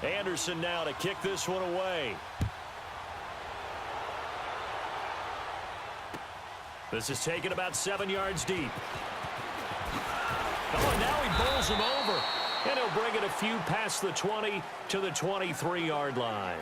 Anderson now to kick this one away. This is taken about 7 yards deep. Oh, and now he bowls him over. And he'll bring it a few past the 20 to the 23-yard line.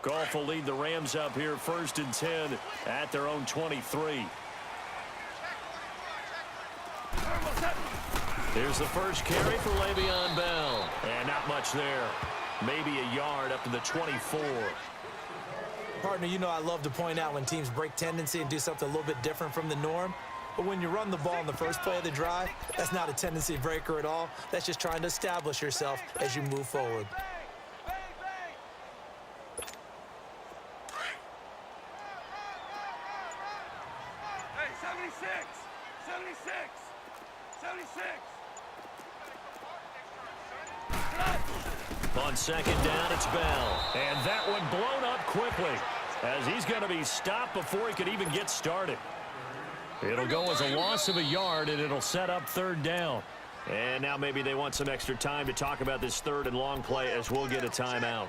Goff will lead the Rams up here 1st and 10 at their own 23. Here's the first carry for Le'Veon Bell. And not much there. Maybe a yard up to the 24. Partner, you know I love to point out when teams break tendency and do something a little bit different from the norm. But when you run the ball in the first play of the drive, that's not a tendency breaker at all. That's just trying to establish yourself as you move forward. On 2nd down, it's Bell. And that one blown up quickly as he's going to be stopped before he could even get started. It'll go as a loss of a yard, and it'll set up 3rd down. And now maybe they want some extra time to talk about this 3rd and long play as we'll get a timeout.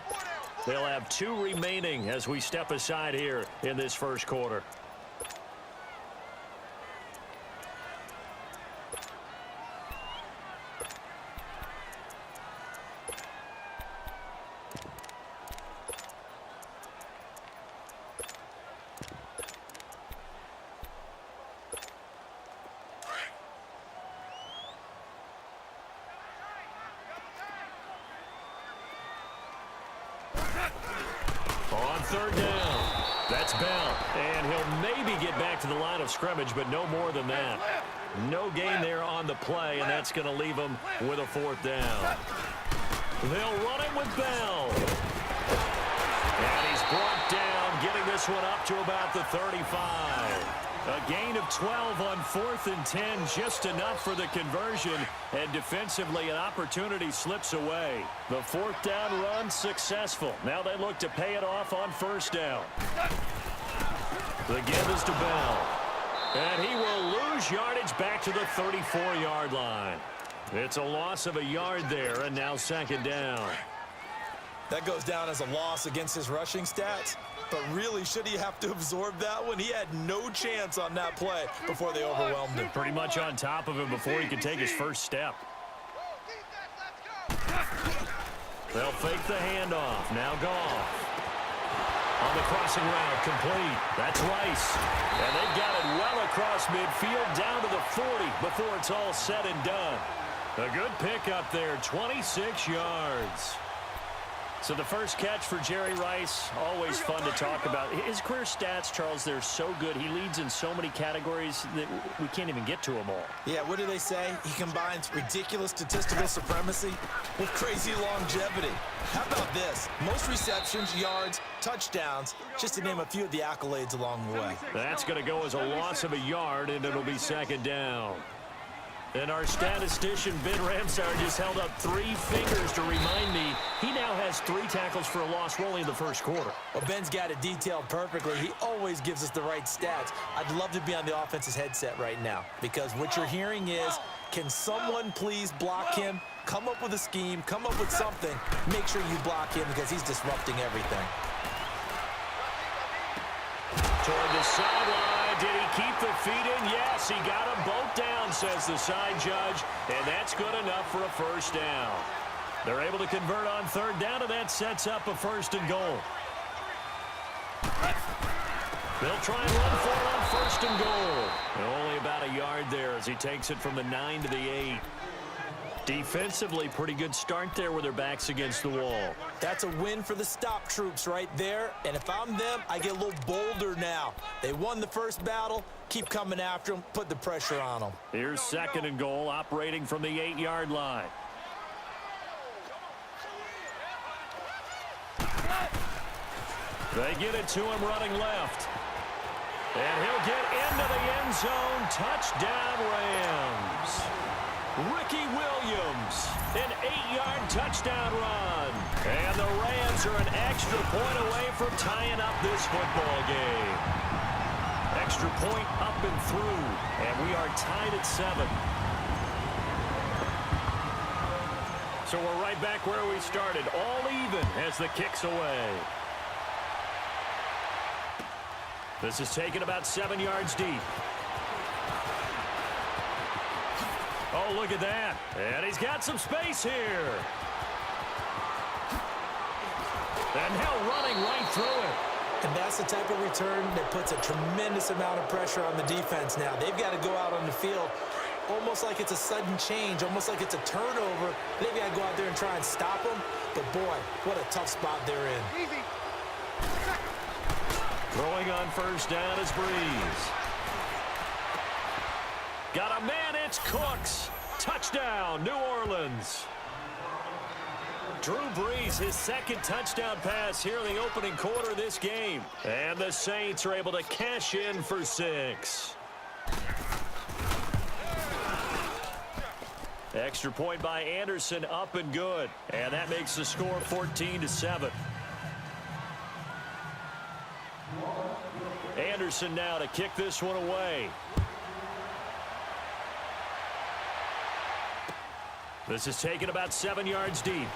They'll have 2 remaining as we step aside here in this first quarter. On 3rd down, that's Bell, and he'll maybe get back to the line of scrimmage, but no more than that. No gain there on the play, and that's going to leave him with a 4th down. They'll run it with Bell. And he's brought down, getting this one up to about the 35. A gain of 12 on 4th and 10, just enough for the conversion, and defensively an opportunity slips away. The 4th down run successful. Now they look to pay it off on 1st down. The give is to Bell. And he will lose yardage back to the 34-yard line. It's a loss of a yard there, and now 2nd down. That goes down as a loss against his rushing stats. But really, should he have to absorb that one? He had no chance on that play before they overwhelmed him. Pretty much on top of him before he could take his first step. They'll fake the handoff. Now Goff. On the crossing route, complete. That's Rice. And they've got it well across midfield, down to the 40 before it's all said and done. A good pick up there, 26 yards. So the first catch for Jerry Rice, always fun to talk about. His career stats, Charles, they're so good. He leads in so many categories that we can't even get to them all. Yeah, what do they say? He combines ridiculous statistical supremacy with crazy longevity. How about this? Most receptions, yards, touchdowns, just to name a few of the accolades along the way. That's going to go as a loss of a yard, and it'll be 2nd down. And our statistician, Ben Ramsar, just held up 3 fingers to remind me he now has 3 tackles for a loss rolling in the first quarter. Well, Ben's got it detailed perfectly. He always gives us the right stats. I'd love to be on the offense's headset right now because what you're hearing is, can someone please block him? Come up with a scheme. Come up with something. Make sure you block him because he's disrupting everything. Toward the sideline. Did he keep the feet in? Yes, he got them both down, says the side judge. And that's good enough for a first down. They're able to convert on third down, and that sets up a 1st and goal. They'll try and run for it on 1st and goal. And only about a yard there as he takes it from the 9 to the 8. Defensively, pretty good start there with their backs against the wall. That's a win for the stop troops right there. And if I'm them, I get a little bolder now. They won the first battle. Keep coming after them. Put the pressure on them. Here's 2nd and goal, operating from the 8-yard line. They get it to him running left. And he'll get into the end zone. Touchdown, Rams. Ricky Williams, an 8-yard touchdown run. And the Rams are an extra point away from tying up this football game. Extra point up and through. And we are tied at 7. So we're right back where we started. All even as the kick's away. This is taken about 7 yards deep. Oh, look at that. And he's got some space here. And now running right through it. And that's the type of return that puts a tremendous amount of pressure on the defense now. They've got to go out on the field almost like it's a sudden change, almost like it's a turnover. They've got to go out there and try and stop them. But, boy, what a tough spot they're in. Easy. Throwing on 1st down is Breeze. Got a man, it's Cooks. Touchdown, New Orleans. Drew Brees, his 2nd touchdown pass here in the opening quarter of this game. And the Saints are able to cash in for 6. Extra point by Anderson, up and good. And that makes the score 14-7. Anderson now to kick this one away. This is taken about 7 yards deep.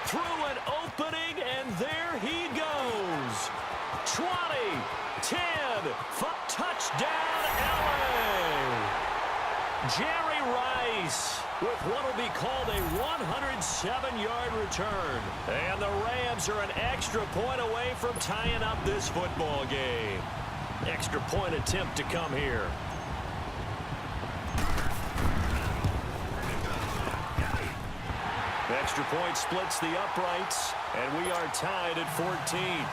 Through an opening, and there he goes. 20, 10, touchdown, LA. Jerry Rice with what will be called a 107-yard return. And the Rams are an extra point away from tying up this football game. Extra point attempt to come here. Extra point splits the uprights, and we are tied at 14.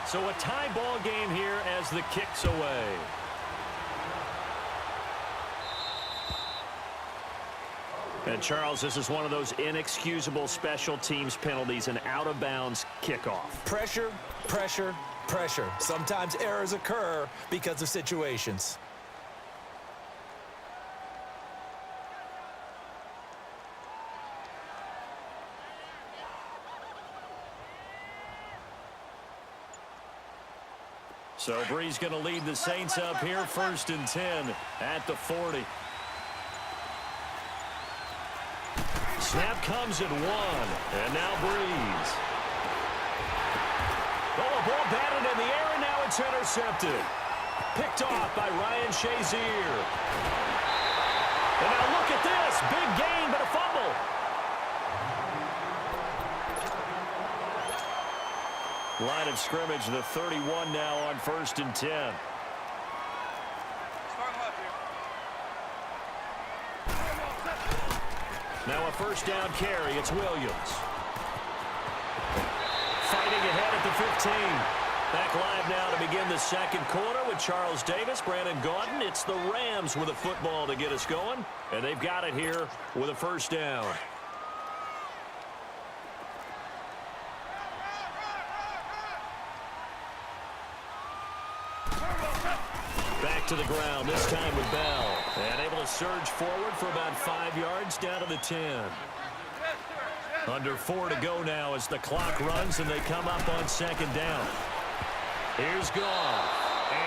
So a tie ball game here as the kick's away. And Charles, this is one of those inexcusable special teams penalties, an out-of-bounds kickoff. Pressure, pressure, pressure. Sometimes errors occur because of situations. So Bree's going to lead the Saints up here, 1st and 10 at the 40. Snap comes at 1, and now Breeze. Oh, a ball batted in the air, and now it's intercepted. Picked off by Ryan Shazier. And now look at this, big gain, but a fumble. Line of scrimmage, the 31 now on 1st and 10. Now a 1st down carry. It's Williams. Fighting ahead at the 15. Back live now to begin the 2nd quarter with Charles Davis, Brandon Gaudin. It's the Rams with a football to get us going, and they've got it here with a 1st down. Back to the ground, this time with Bell. And able to surge forward for about 5 yards down to the 10. Under 4 to go now as the clock runs and they come up on 2nd down. Here's Goff.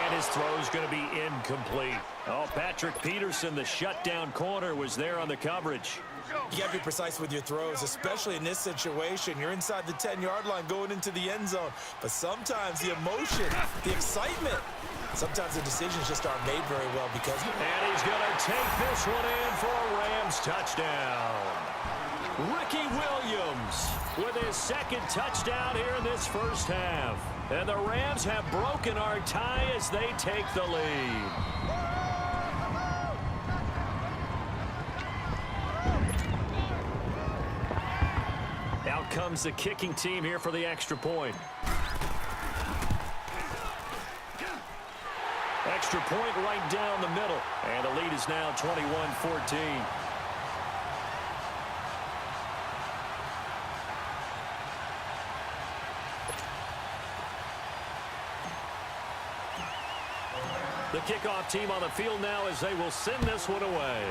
And And his throw's going to be incomplete. Oh, Patrick Peterson, the shutdown corner, was there on the coverage. You got to be precise with your throws, especially in this situation. You're inside the 10-yard line going into the end zone. But sometimes the emotion, the excitement, sometimes the decisions just aren't made very well because... And he's going to take this one in for a Rams touchdown. Ricky Williams with his second touchdown here in this first half. And the Rams have broken our tie as they take the lead. Out comes the kicking team here for the extra point. Extra point right down the middle. And the lead is now 21-14. The kickoff team on the field now as they will send this one away.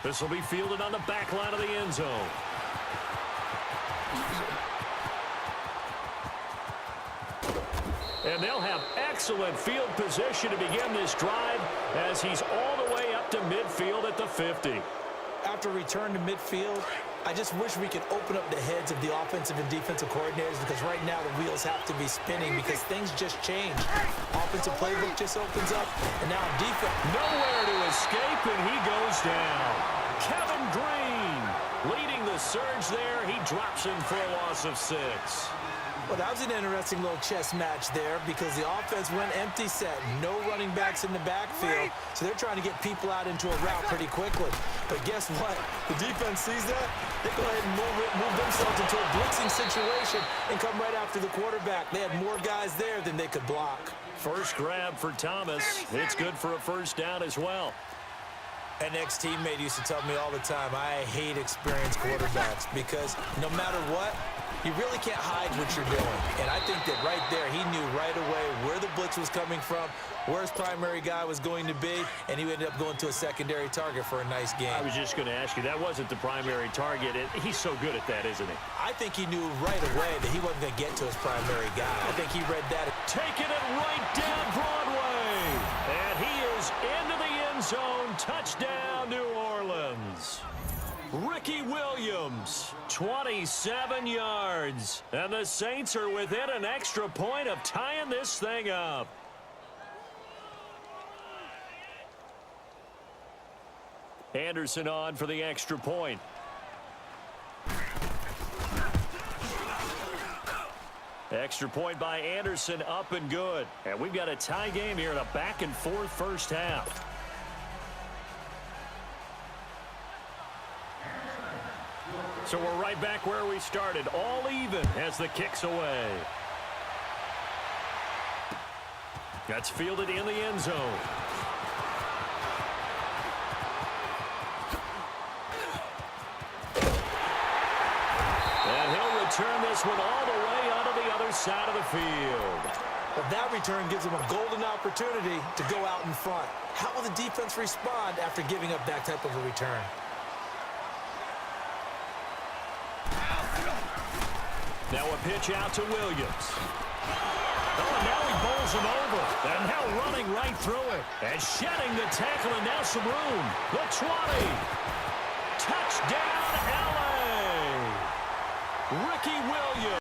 This will be fielded on the back line of the end zone. And they'll have excellent field position to begin this drive as he's all the way up to midfield at the 50. After return to midfield, I just wish we could open up the heads of the offensive and defensive coordinators because right now the wheels have to be spinning because things just change. Offensive playbook just opens up, and now defense. Nowhere to escape, and he goes down. Kevin Green leading the surge there. He drops him for a loss of 6. Well, that was an interesting little chess match there because the offense went empty set. No running backs in the backfield, so they're trying to get people out into a route pretty quickly. But guess what? The defense sees that. They go ahead and move themselves into a blitzing situation and come right after the quarterback. They had more guys there than they could block. First grab for Thomas. It's good for a first down as well. An ex-teammate used to tell me all the time, I hate experienced quarterbacks because no matter what, you really can't hide what you're doing. And I think that right there, he knew right away where the blitz was coming from, where his primary guy was going to be, and he ended up going to a secondary target for a nice game. I was just going to ask you, that wasn't the primary target. He's so good at that, isn't he? I think he knew right away that he wasn't going to get to his primary guy. I think he read that. Taking it right down Broadway. And he is into the end zone. Touchdown, New Orleans. Ricky Williams, 27 yards. And the Saints are within an extra point of tying this thing up. Anderson on for the extra point. Extra point by Anderson, up and good. And we've got a tie game here in a back-and-forth first half. So we're right back where we started, all even as the kick's away. That's fielded in the end zone. And he'll return this one all the way onto the other side of the field. But that return gives him a golden opportunity to go out in front. How will the defense respond after giving up that type of a return? Now a pitch out to Williams. Oh, and now he bowls him over. And now running right through it. And shedding the tackle, and now some room. The 20. Touchdown, L.A. Ricky Williams.